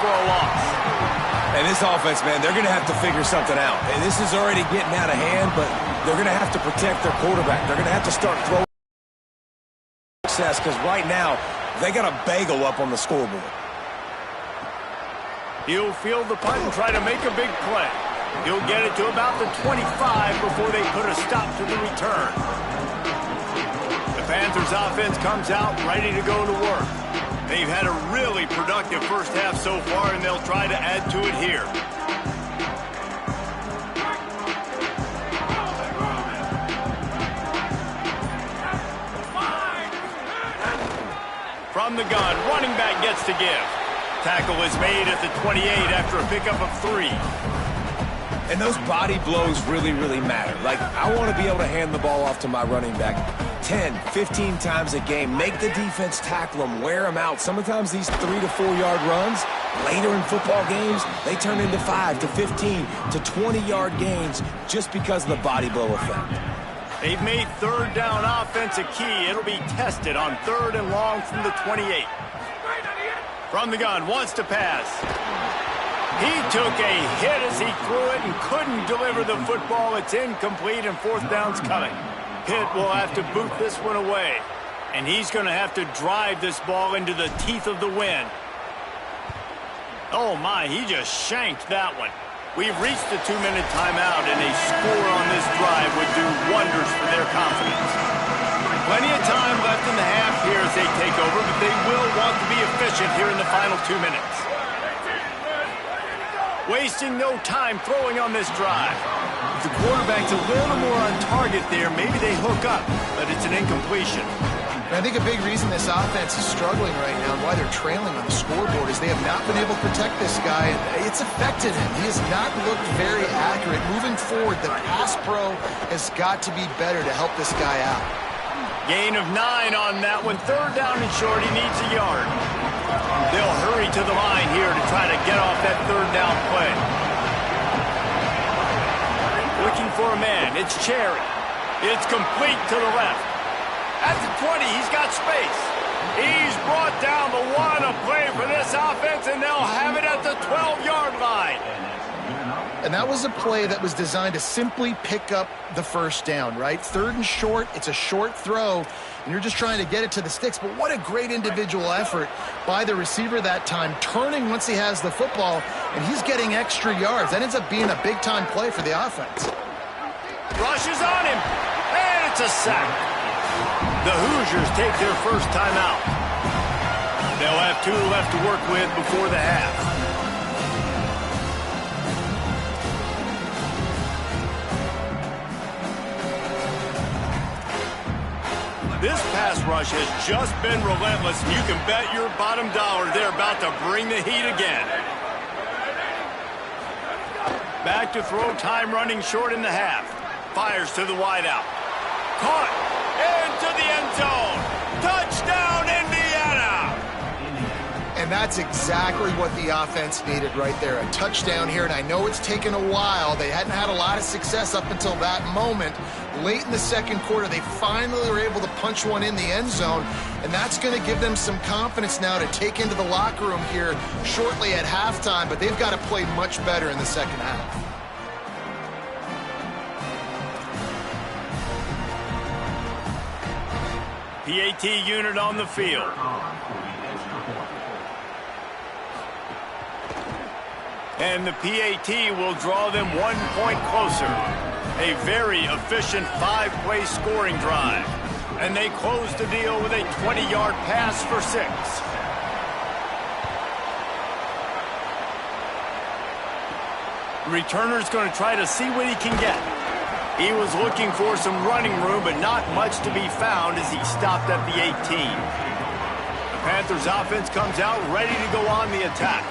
for a loss. And this offense, man, they're going to have to figure something out. And this is already getting out of hand, but they're going to have to protect their quarterback. They're going to have to start throwing success because right now they got a bagel up on the scoreboard. He'll field the punt and try to make a big play. He'll get it to about the 25 before they put a stop to the return. The Panthers offense comes out ready to go to work. They've had a really productive first half so far, and they'll try to add to it here. From the gun, running back gets to give. Tackle is made at the 28 after a pickup of 3. And those body blows really, really matter. Like, I want to be able to hand the ball off to my running back 10, 15 times a game. Make the defense tackle them, wear them out. Sometimes these 3 to 4 yard runs, later in football games, they turn into 5 to 15 to 20 yard gains just because of the body blow effect. They've made third down offense a key. It'll be tested on 3rd and long from the 28. From the gun, wants to pass. He took a hit as he threw it and couldn't deliver the football. It's incomplete and 4th down's coming. Pitt will have to boot this one away. And he's going to have to drive this ball into the teeth of the wind. Oh my, he just shanked that one. We've reached the 2-minute timeout, and a score on this drive would do wonders for their confidence. Plenty of time left in the half here as they take over, but they will want to be efficient here in the final 2 minutes. Wasting no time throwing on this drive. If the quarterback's a little more on target there, maybe they hook up, but it's an incompletion. And I think a big reason this offense is struggling right now and why they're trailing on the scoreboard is they have not been able to protect this guy, and it's affected him. He has not looked very accurate. Moving forward, the pass pro has got to be better to help this guy out. Gain of 9 on that one. 3rd down and short. He needs a yard. They'll hurry to the line here to try to get off that 3rd down play. Looking for a man. It's Cherry. It's complete to the left. At the 20, he's got space. He's brought down the 1, a play for this offense, and they'll have it at the 12-yard line. And that was a play that was designed to simply pick up the 1st down, right? 3rd and short, it's a short throw, and you're just trying to get it to the sticks. But what a great individual effort by the receiver that time, turning once he has the football, and he's getting extra yards. That ends up being a big-time play for the offense. Rushes on him, and it's a sack. The Hoosiers take their first timeout. They'll have 2 left to work with before the half. This pass rush has just been relentless, and you can bet your bottom dollar they're about to bring the heat again. Back to throw, time running short in the half. Fires to the wideout. Caught into the end zone. Touchdown, Indiana! And that's exactly what the offense needed right there. A touchdown here, and I know it's taken a while. They hadn't had a lot of success up until that moment. Late in the 2nd quarter, they finally were able to punch one in the end zone, and that's going to give them some confidence now to take into the locker room here shortly at halftime, but they've got to play much better in the 2nd half. PAT unit on the field. And the PAT will draw them 1 point closer. A very efficient 5-play scoring drive. And they close the deal with a 20-yard pass for 6. The returner's going to try to see what he can get. He was looking for some running room, but not much to be found as he stopped at the 18. The Panthers offense comes out ready to go on the attack.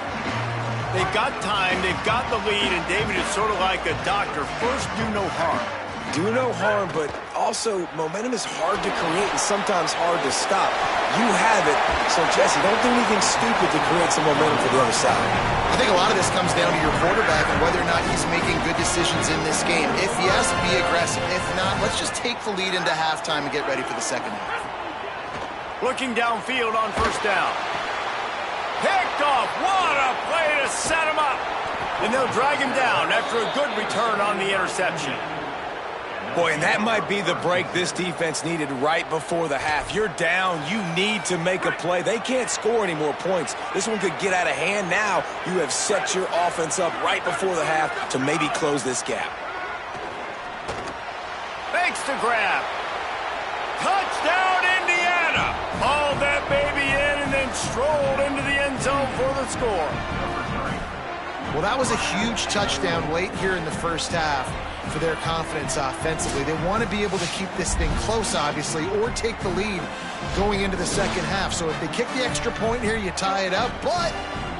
They've got time, they've got the lead, and David is sort of like a doctor. First, do no harm. Do no harm, but also momentum is hard to create and sometimes hard to stop. You have it, so Jesse, don't do anything stupid to create some momentum for the other side. I think a lot of this comes down to your quarterback and whether or not he's making good decisions in this game. If yes, be aggressive. If not, let's just take the lead into halftime and get ready for the 2nd half. Looking downfield on 1st down. Picked off. What a play pass, set him up. And they'll drag him down after a good return on the interception. Boy, and that might be the break this defense needed right before the half. You're down. You need to make a play. They can't score any more points. This one could get out of hand now. You have set your offense up right before the half to maybe close this gap. Thanks to grab. Touchdown, Indiana. Hauled that baby in and then strolled into the end zone for the score. Well, that was a huge touchdown late here in the first half for their confidence offensively. They want to be able to keep this thing close, obviously, or take the lead going into the second half. So if they kick the extra point here, you tie it up. But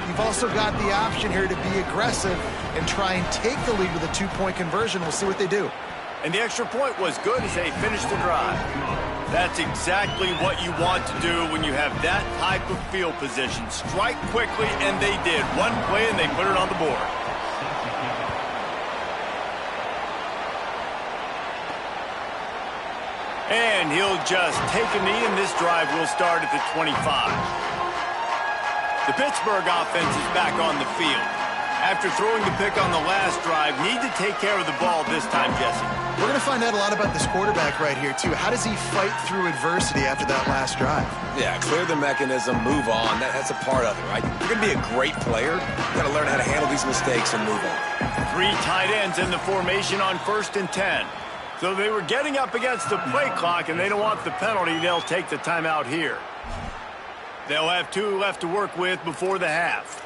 you've also got the option here to be aggressive and try and take the lead with a two-point conversion. We'll see what they do. And the extra point was good as they finished the drive. That's exactly what you want to do when you have that type of field position. Strike quickly, and they did. One play, and they put it on the board. And he'll just take a knee, and this drive will start at the 25. The Pittsburgh offense is back on the field. After throwing the pick on the last drive, need to take care of the ball this time, Jesse. We're going to find out a lot about this quarterback right here, too. How does he fight through adversity after that last drive? Yeah, clear the mechanism, move on. That's a part of it, right? You're going to be a great player. You've got to learn how to handle these mistakes and move on. 3 tight ends in the formation on 1st and 10. So they were getting up against the play clock, and they don't want the penalty. They'll take the timeout here. They'll have 2 left to work with before the half.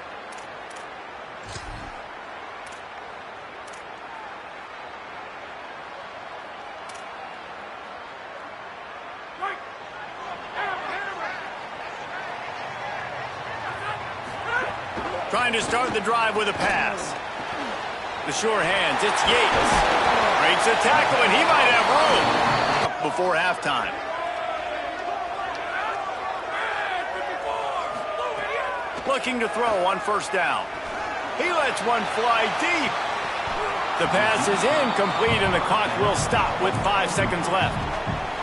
Trying to start the drive with a pass. The sure hands, it's Yates. Breaks a tackle, and he might have room before halftime. Looking to throw on 1st down. He lets one fly deep. The pass is incomplete, and the clock will stop with 5 seconds left.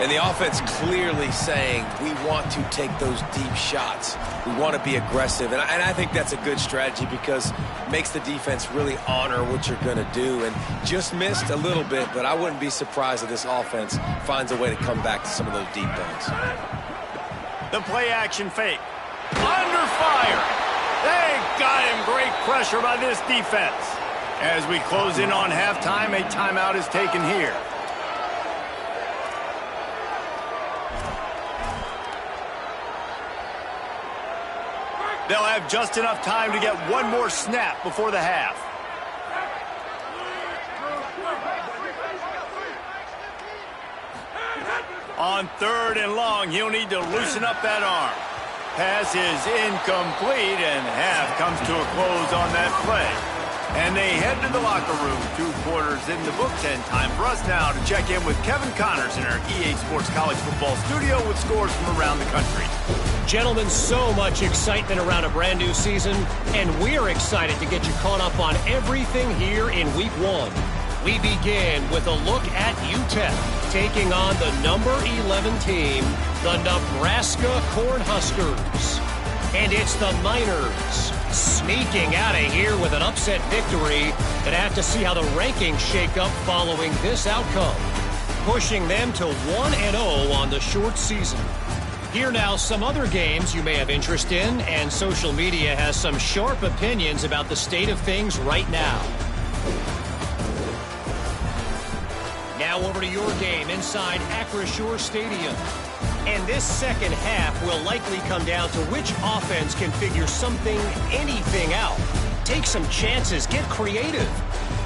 And the offense clearly saying, we want to take those deep shots. We want to be aggressive. And I think that's a good strategy because it makes the defense really honor what you're going to do. And just missed a little bit, but I wouldn't be surprised if this offense finds a way to come back to some of those deep ones. The play action fake. Under fire. They got him. Great pressure by this defense. As we close in on halftime, a timeout is taken here. They'll have just enough time to get one more snap before the half. On 3rd and long, he'll need to loosen up that arm. Pass is incomplete, and half comes to a close on that play. And they head to the locker room. 2 quarters in the books, and time for us now to check in with Kevin Connors in our EA Sports College Football studio with scores from around the country. Gentlemen, so much excitement around a brand new season, and we're excited to get you caught up on everything here in Week 1. We begin with a look at UTEP taking on the number 11 team, the Nebraska Cornhuskers. And it's the Miners sneaking out of here with an upset victory. Gonna have to see how the rankings shake up following this outcome, pushing them to 1-0 on the short season. Here now, some other games you may have interest in, and social media has some sharp opinions about the state of things right now. Now over to your game inside Acrisure Stadium. And this second half will likely come down to which offense can figure something, anything out. Take some chances, get creative.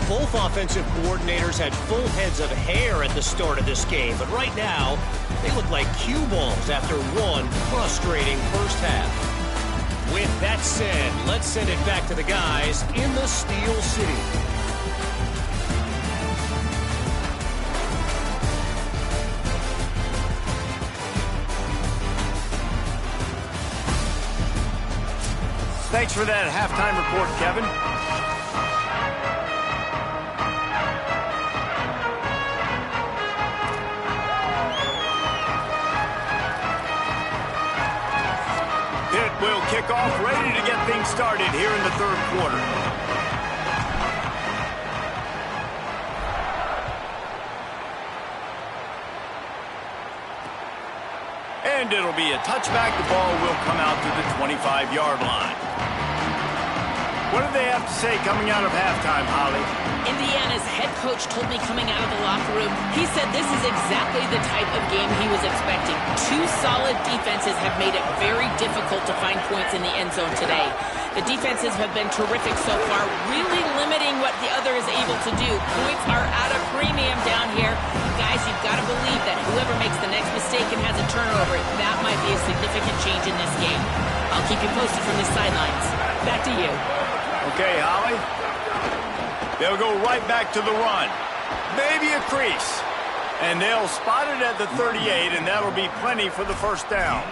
Both offensive coordinators had full heads of hair at the start of this game, but right now, they look like cue balls after one frustrating first half. With that said, let's send it back to the guys in the Steel City. Thanks for that halftime report, Kevin. Pitt will kick off, ready to get things started here in the third quarter. And it'll be a touchback. The ball will come out to the 25-yard line. What do they have to say coming out of halftime, Holly? Indiana's head coach told me coming out of the locker room, he said this is exactly the type of game he was expecting. Two solid defenses have made it very difficult to find points in the end zone today. The defenses have been terrific so far, really limiting what the other is able to do. Points are at a premium down here. Guys, you've got to believe that whoever makes the next mistake and has a turnover, that might be a significant change in this game. I'll keep you posted from the sidelines. Back to you. Okay, Holly. They'll go right back to the run. Maybe a crease. And they'll spot it at the 38, and that'll be plenty for the first down.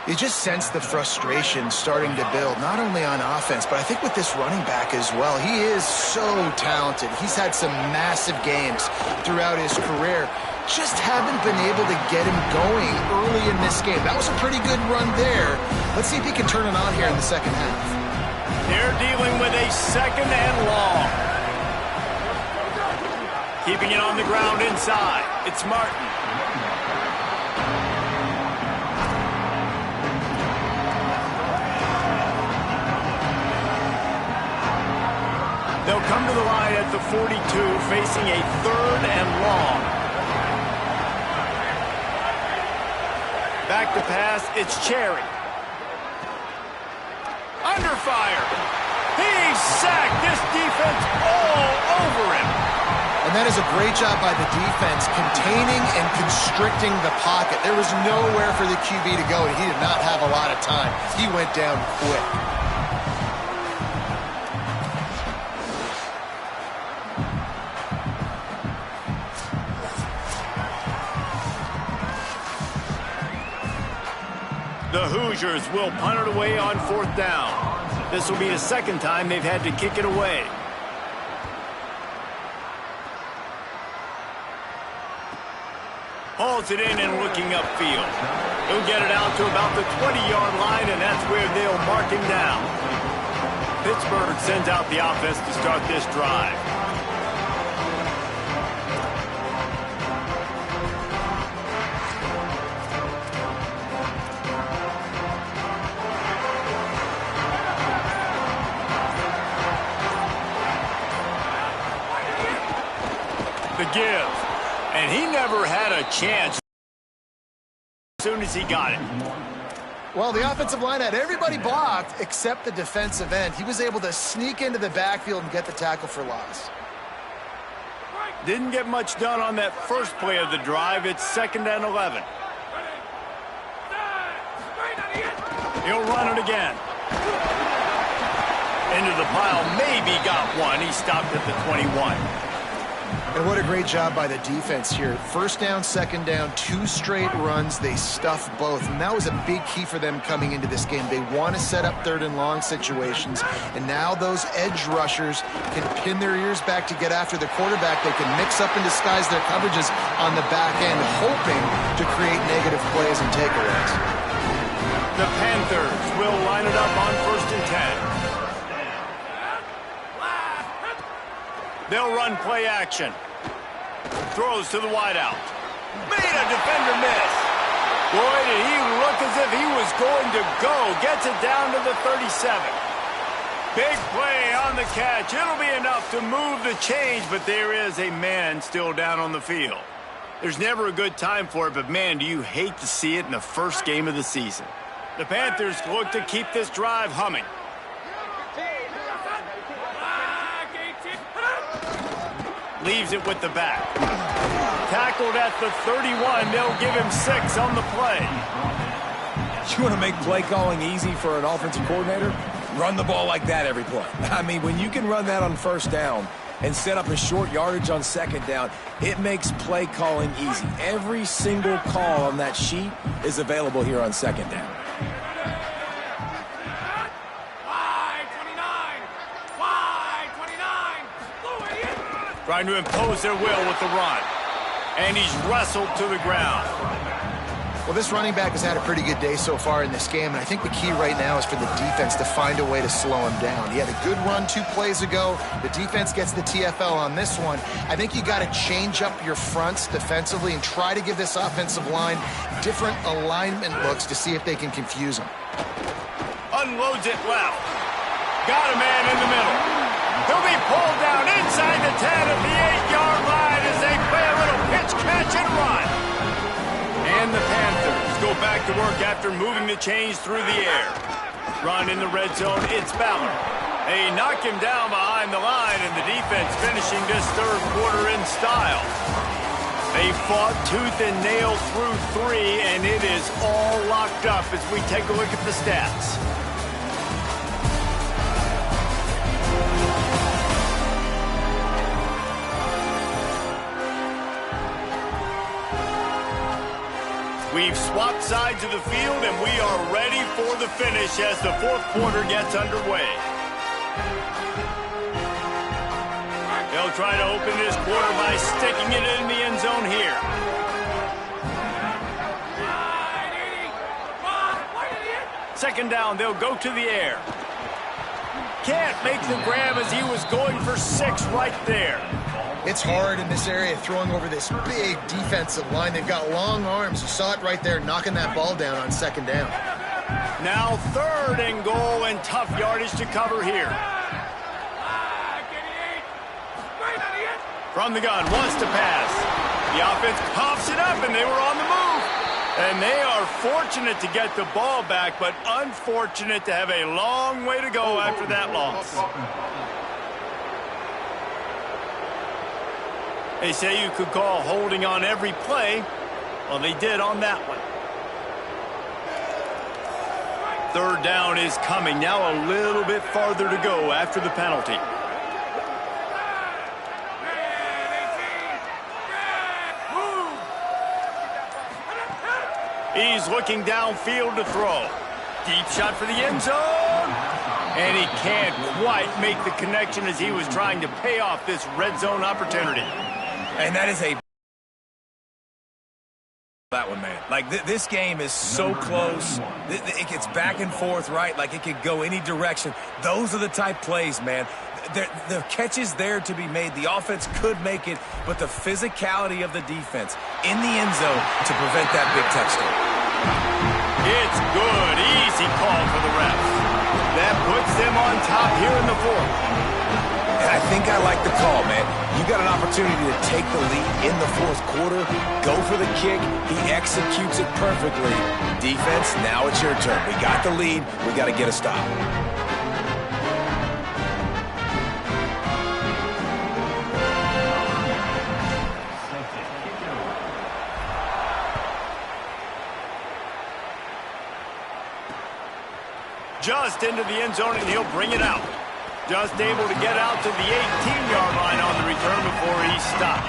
You just sense the frustration starting to build, not only on offense, but I think with this running back as well. He is so talented. He's had some massive games throughout his career. Just haven't been able to get him going early in this game. That was a pretty good run there. Let's see if he can turn it on here in the second half. They're dealing with a second and long. Keeping it on the ground inside. It's Martin. They'll come to the line at the 42, facing a third and long. Back to pass, it's Cherry. Under fire. He's sacked. This defense all over him. And that is a great job by the defense, containing and constricting the pocket. There was nowhere for the QB to go, and he did not have a lot of time. He went down quick. The Hoosiers will punt it away on fourth down. This will be the second time they've had to kick it away. Hauls it in and looking upfield. He'll get it out to about the 20-yard line, and that's where they'll mark him down. Pittsburgh sends out the offense to start this drive. The give, and he never had a chance as soon as he got it. Well, the offensive line had everybody blocked except the defensive end. He was able to sneak into the backfield and get the tackle for loss. Didn't get much done on that first play of the drive. It's 2nd and 11. He'll run it again. Into the pile, maybe got one. He stopped at the 21. And what a great job by the defense here. First down, second down, 2 straight runs. They stuffed both. And that was a big key for them coming into this game. They want to set up third and long situations. And now those edge rushers can pin their ears back to get after the quarterback. They can mix up and disguise their coverages on the back end, hoping to create negative plays and takeaways. The Panthers will line it up on 1st and 10. They'll run play action. Throws to the wideout. Made a defender miss. Boy, did he look as if he was going to go. Gets it down to the 37. Big play on the catch. It'll be enough to move the change, but there is a man still down on the field. There's never a good time for it, but man, do you hate to see it in the first game of the season. The Panthers look to keep this drive humming. Leaves it with the back. Tackled at the 31. They'll give him 6 on the play. You want to make play calling easy for an offensive coordinator? Run the ball like that every play. I mean, when you can run that on first down and set up a short yardage on second down, it makes play calling easy. Every single call on that sheet is available here on second down. Trying to impose their will with the run. And he's wrestled to the ground. Well, this running back has had a pretty good day so far in this game, and I think the key right now is for the defense to find a way to slow him down. He had a good run 2 plays ago. The defense gets the TFL on this one. I think you got to change up your fronts defensively and try to give this offensive line different alignment looks to see if they can confuse him. Unloads it left. Got a man in the middle. He'll be pulled down inside the 10 at the 8-yard line as they play a little pitch, catch, and run. And the Panthers go back to work after moving the chains through the air. Run in the red zone, it's Ballard. They knock him down behind the line, and the defense finishing this third quarter in style. They fought tooth and nail through 3, and it is all locked up as we take a look at the stats. We've swapped sides of the field, and we are ready for the finish as the fourth quarter gets underway. They'll try to open this quarter by sticking it in the end zone here. Second down, they'll go to the air. Can't make the grab as he was going for 6 right there. It's hard in this area throwing over this big defensive line. They've got long arms. You saw it right there, knocking that ball down on second down. Now 3rd and goal, and tough yardage to cover here. From the gun, wants to pass. The offense pops it up, and they were on the move. And they are fortunate to get the ball back, but unfortunate to have a long way to go after that loss. They say you could call holding on every play. Well, they did on that one. 3rd down is coming. Now a little bit farther to go after the penalty. He's looking downfield to throw. Deep shot for the end zone. And he can't quite make the connection as he was trying to pay off this red zone opportunity. And that is that one, man. Like, this game is so close. It gets back and forth, right? Like, it could go any direction. Those are the type plays, man. The catch is there to be made. The offense could make it, but the physicality of the defense in the end zone to prevent that big touchdown. It's good. Easy call for the refs. That puts them on top here in the 4th. And I think I like the call, man. You got an opportunity to take the lead in the 4th quarter. Go for the kick. He executes it perfectly. Defense, now it's your turn. We got the lead. We got to get a stop. Just into the end zone, and he'll bring it out. Just able to get out to the 18-yard line on the return before he stopped.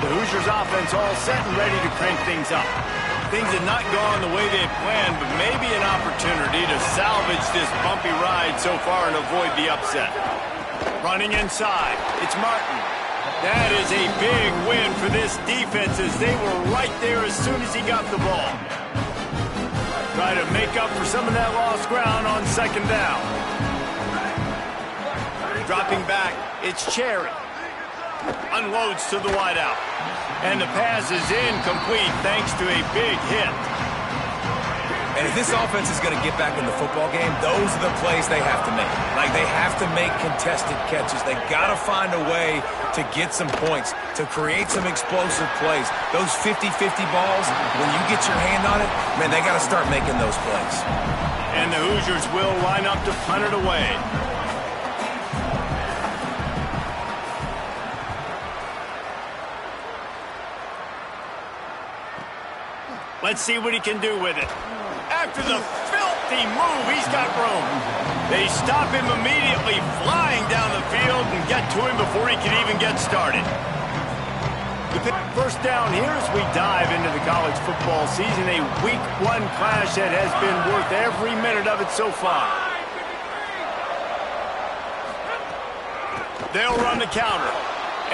The Hoosiers offense all set and ready to crank things up. Things had not gone the way they had planned, but maybe an opportunity to salvage this bumpy ride so far and avoid the upset. Running inside, it's Martin. That is a big win for this defense as they were right there as soon as he got the ball. Try to make up for some of that lost ground on second down. Dropping back, it's Cherry. Unloads to the wideout. And the pass is incomplete thanks to a big hit. And if this offense is going to get back in the football game, those are the plays they have to make. Like, they have to make contested catches. They got to find a way to get some points, to create some explosive plays. Those 50-50 balls, when you get your hand on it, man, they got to start making those plays. And the Hoosiers will line up to punt it away. Let's see what he can do with it. After the filthy move, he's got room. They stop him immediately, flying down the field and get to him before he can even get started. The first down here as we dive into the college football season, a Week 1 clash that has been worth every minute of it so far. They'll run the counter.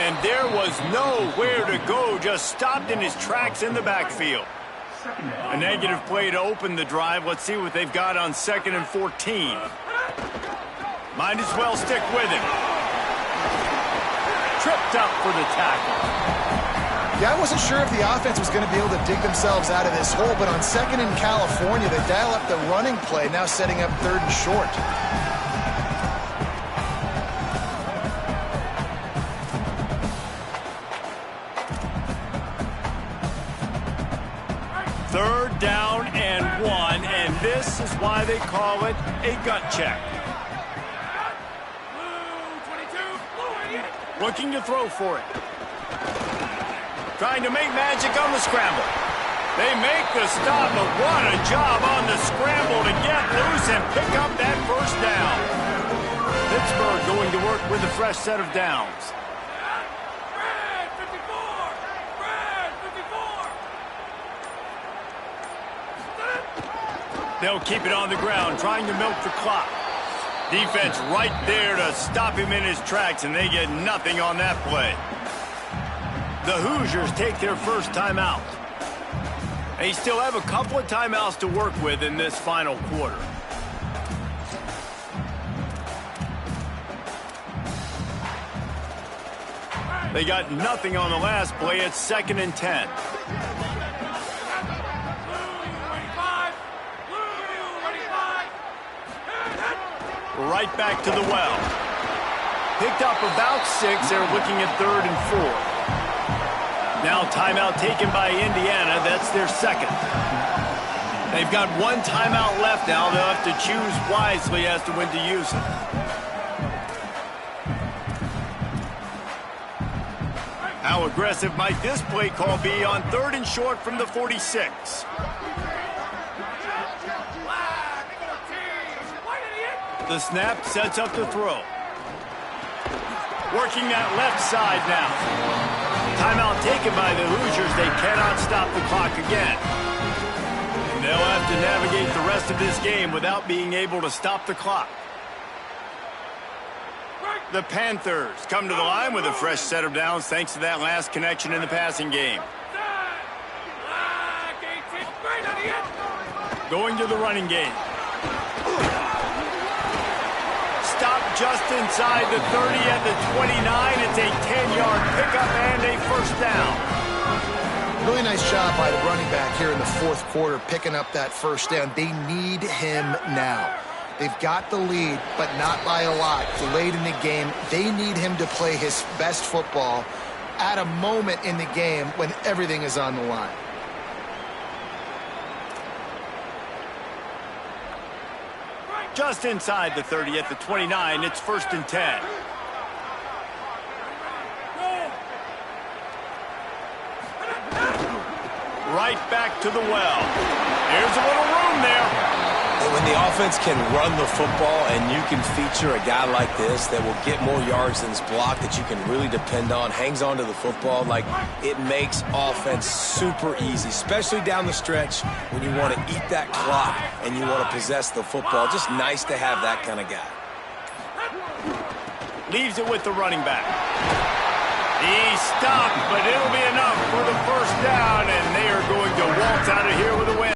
And there was nowhere to go, just stopped in his tracks in the backfield. A negative play to open the drive. Let's see what they've got on 2nd and 14. Might as well stick with him. Tripped up for the tackle. Yeah, I wasn't sure if the offense was going to be able to dig themselves out of this hole, but on 2nd in California, they dial up the running play, now setting up 3rd and short. Third down and 1, and this is why they call it a gut check. Looking to throw for it. Trying to make magic on the scramble. They make the stop, but what a job on the scramble to get loose and pick up that first down. Pittsburgh going to work with a fresh set of downs. They'll keep it on the ground, trying to milk the clock. Defense right there to stop him in his tracks, and they get nothing on that play. The Hoosiers take their first timeout. They still have a couple of timeouts to work with in this final quarter. They got nothing on the last play. It's 2nd and 10. Right back to the well. Picked up about 6. They're looking at 3rd and 4. Now timeout taken by Indiana. That's their 2nd. They've got 1 timeout left now. They'll have to choose wisely as to when to use it. How aggressive might this play call be on 3rd and short from the 46? The snap sets up the throw. Working that left side now. Timeout taken by the Hoosiers. They cannot stop the clock again. And they'll have to navigate the rest of this game without being able to stop the clock. The Panthers come to the line with a fresh set of downs thanks to that last connection in the passing game. Going to the running game. Stop just inside the 30 at the 29. It's a 10-yard pickup and a first down. Really nice job by the running back here in the 4th quarter, picking up that first down. They need him now. They've got the lead, but not by a lot. Late in the game, they need him to play his best football at a moment in the game when everything is on the line. Just inside the 30 at the 29, it's 1st and 10. Right back to the well. Here's a little room there. When the offense can run the football and you can feature a guy like this that will get more yards than his block that you can really depend on, hangs on to the football, like it makes offense super easy, especially down the stretch when you want to eat that clock and you want to possess the football. Just nice to have that kind of guy. Leaves it with the running back. He stopped, but it'll be enough for the first down, and they are going to waltz out of here with a win.